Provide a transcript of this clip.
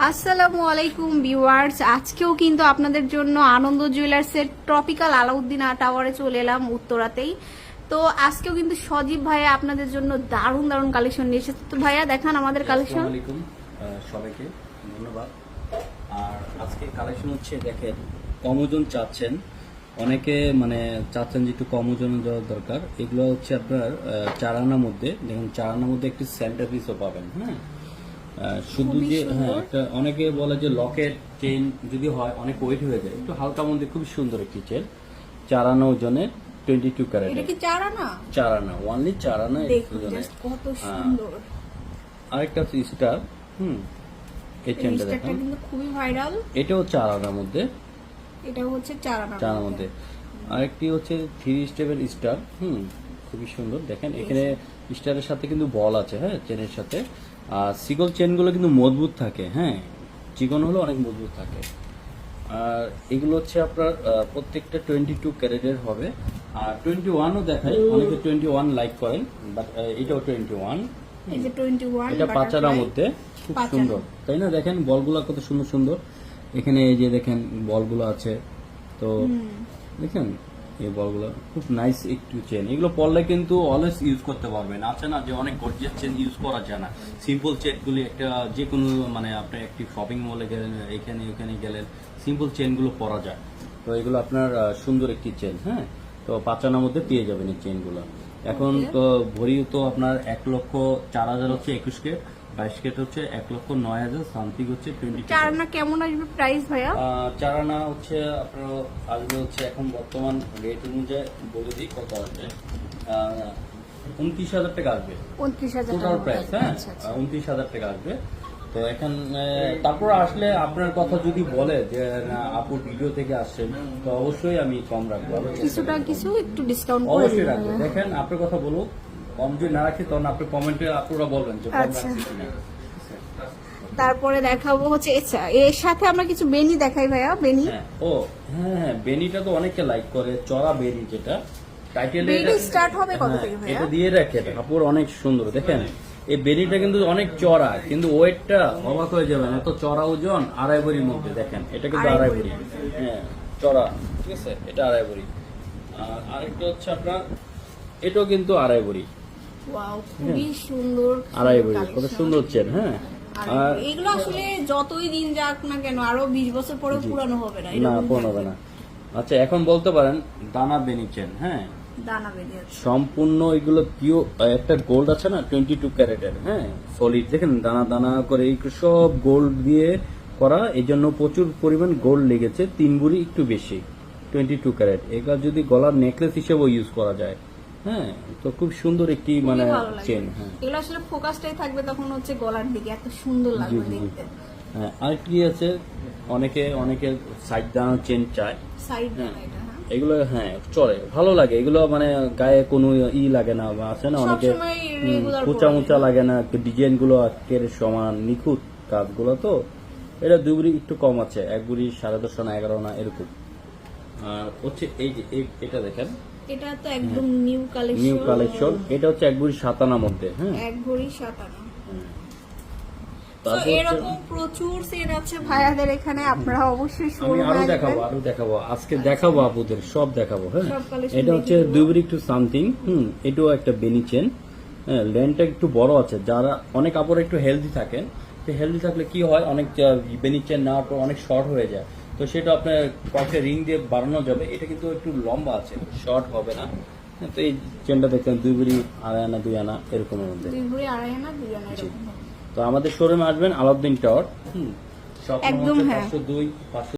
আসসালামু আলাইকুম ভিউয়ার্স, আজকেও কিন্তু আপনাদের জন্য আনন্দ জুয়েলার্সের ট্রপিক্যাল আলাউদ্দিন টাওয়ারে চলে এলাম উত্তরাতেই। তো আজকেও কিন্তু সজীব ভাইয়া আপনাদের জন্য দারুণ দারুণ কালেকশন নিয়ে এসেছে। তো ভাইয়া দেখান আমাদের কালেকশন। আসসালামু আলাইকুম সবাইকে ধন্যবাদ। আর আজকে কালেকশন হচ্ছে, দেখেন কম ওজন চাচ্ছেন অনেকে, মানে চাচ্ছেন যে একটু কম ওজন দেওয়ার দরকার। এগুলো হচ্ছে আপনার 4 আনার মধ্যে, দেখুন 4 আনার মধ্যে একটি সেন্টার পিসও পাবেন। হ্যাঁ, শুধু যে একটা অনেকে বলে যে লকেট চেইন যদি হয় অনেক ওয়েট হয়ে যায়, একটু হালকা মধ্যে খুবই সুন্দর একটি চেন 4 আনা ওজনে 22 ক্যারেট। এটা কি 4 আনা? 4 আনা, অনলি 4 আনা ওজনে। কত সুন্দর। আরেকটা হচ্ছে স্টার, এই চেনটা দেখুন, কিন্তু খুবই ভাইরাল। এটাও 4 আনার মধ্যে, এটাও হচ্ছে 4 আনার মধ্যে। আরেকটি হচ্ছে 3 স্টেপের স্টার, খুবই সুন্দর। দেখেন এখানে স্টারের সাথে কিন্তু বল আছে, হ্যাঁ, চেনের সাথে। আর সিগল চেনগুলো কিন্তু মজবুত থাকে, হ্যাঁ, চিকন হলো অনেক মজবুত থাকে। আর এগুলো হচ্ছে আপনার প্রত্যেকটা 22 ক্যারেটের হবে। আর 21ও দেখায়, অনেকে 21 লাইক করেন, বাট এটাও 21। এই যে 21, এটা 5 আনার মধ্যে, খুব সুন্দর, তাই না? দেখেন বলগুলো কত সুন্দর সুন্দর। এখানে এই যে দেখেন বলগুলো আছে, তো দেখেন এই বলগুলো খুব নাইস একটু চেন। এগুলো পরলে কিন্তু অলওয়েজ ইউজ করতে পারবেন। আছে না যে অনেক গর্জিয়াস চেন ইউজ করা যায় না, সিম্পল চেনগুলি একটা যে কোনো, মানে আপনি একটি শপিং মলে গেলেন, এখানে ওখানে গেলেন, সিম্পল চেনগুলো পরা যায়। তো এগুলো আপনার সুন্দর একটি চেন। হ্যাঁ, তো 5 আনার মধ্যে পেয়ে যাবেন এই চেনগুলো। এখন তো ভরি তো আপনার 1,04,000 হচ্ছে 21 কে, 22 কেট হচ্ছে 1,09,000, সামথিং হচ্ছে 22। 4 আনা কেমন আসবে প্রাইস ভাইয়া? 4 আনা হচ্ছে আপনার আসবে হচ্ছে, এখন বর্তমান রেট অনুযায়ী বলে দিই কত আসবে, 29,000 টাকা আসবে 29,000 টোটাল প্রাইস। হ্যাঁ, 29,000 টাকা আসবে। তো এখন তারপর আসলে আপনার কথা যদি বলে যে না আপুর ভিডিও থেকে আসছেন, তো অবশ্যই আমি কম রাখবো, কিছু একটু ডিসকাউন্ট করে অবশ্যই রাখবো। দেখেন আপনার কথা বলুক, কম যদি না রাখি তখন আপনি কমেন্টে আপুরা বলবেন যে কম রাখছি কিনা। তারপরে দেখাবো হচ্ছে এর সাথে আমরা কিছু বেনি দেখাই ভাইয়া। বেনি, হ্যাঁ, বেনিটা তো অনেকে লাইক করে, চড়া বেনি যেটা টাইটেল, বেনি স্টার্ট হবে কত থেকে ভাইয়া? এটা দিয়ে রাখে কাপড় অনেক সুন্দর। দেখেন এই বেনিটা কিন্তু অনেক চড়া, কিন্তু ওয়েটটা অবাক হয়ে যাবেন, এত চড়া ওজন, 2.5 ভরির মধ্যে। দেখেন এটা কিন্তু 2.5 ভরি, হ্যাঁ, চড়া, ঠিক আছে, এটা 2.5 ভরি। আর আরেকটা হচ্ছে আপনার, এটাও কিন্তু 2.5 ভরি। ওয়াও, খুবই সুন্দর 2.5 ভরি, কত সুন্দর চেন। হ্যাঁ, আর এগুলো আসলে যতই দিন যাক না কেন আরো 20 বছর পরেও পুরানো হবে না, না পুরানো হবে না। আচ্ছা, এখন বলতে পারেন দানা বেনি চেন। হ্যাঁ, দানা বেনি আছে সম্পূর্ণ, এগুলো পিও একটা গোল্ড আছে না 22 ক্যারেটের, হ্যাঁ, সলিড। দেখেন দানা দানা করে এই সব গোল্ড দিয়ে করা, এই জন্য প্রচুর পরিমাণ গোল্ড লেগেছে, 3 ভরি একটু বেশি, 22 ক্যারেট। এগুলো যদি গলার নেকলেস হিসেবেও ইউজ করা যায়, হ্যাঁ, তো খুব সুন্দর একটি মানে চেন। হ্যাঁ, এগুলো আসলে ফোকাসটাই থাকবে তখন হচ্ছে গলার দিকে, এত সুন্দর লাগবে দেখতে। হ্যাঁ, আর কি আছে, অনেকে সাইড দানা চেন চায়, সাইড দানা, এটা এগুলো হ্যাঁ চলে, ভালো লাগে। এগুলো মানে গায়ে কোনো লাগে না, বা আছে না অনেকে কুচা মুচা লাগে না, ডিজাইন গুলো আজকের সমান নিখুঁত কাজগুলো। তো এটা 2 ভরি একটু কম আছে, 1 ভরি 10.5 আনা 11 আনা এরকম। আর হচ্ছে এই যে এটা দেখেন, এটা তো একদম নিউ কালেকশন। এটা হচ্ছে 1 ভরি 7 আনার মধ্যে। হ্যাঁ, 1 ভরি 7 আনা। তো এরকম প্রচুর সেট আছে ভাইয়াদের এখানে, আপনারা অবশ্যই আমি আরো দেখাবো আজকে, দেখাবো আপুদের সব দেখাবো। হ্যাঁ, এটা হচ্ছে 2 ভরি একটু সামথিং। এটাও একটা বেনি চেন। হ্যাঁ, লেনটা একটু বড় আছে, যারা অনেক কাপড় একটু হেলদি থাকেন, তো হেলদি থাকলে কি হয়, অনেক বেনি চেন নেওয়ার পর অনেক শর্ট হয়ে যায়, তো সেটা আপনার কয়েকটা রিং দিয়ে বাড়ানো যাবে। এটা কিন্তু একটু লম্বা আছে, শর্ট হবে না। তো এই চেনটা দেখতেন 2 ভরি 2.5 আনা 2 আনা এরকমের মধ্যে। 2 ভরি 2.5 আনা 2 আনা এরকম। তো আমাদের শোরুমে আসবেন আলাউদ্দিন টাওয়ার, একদম, হ্যাঁ, 502 5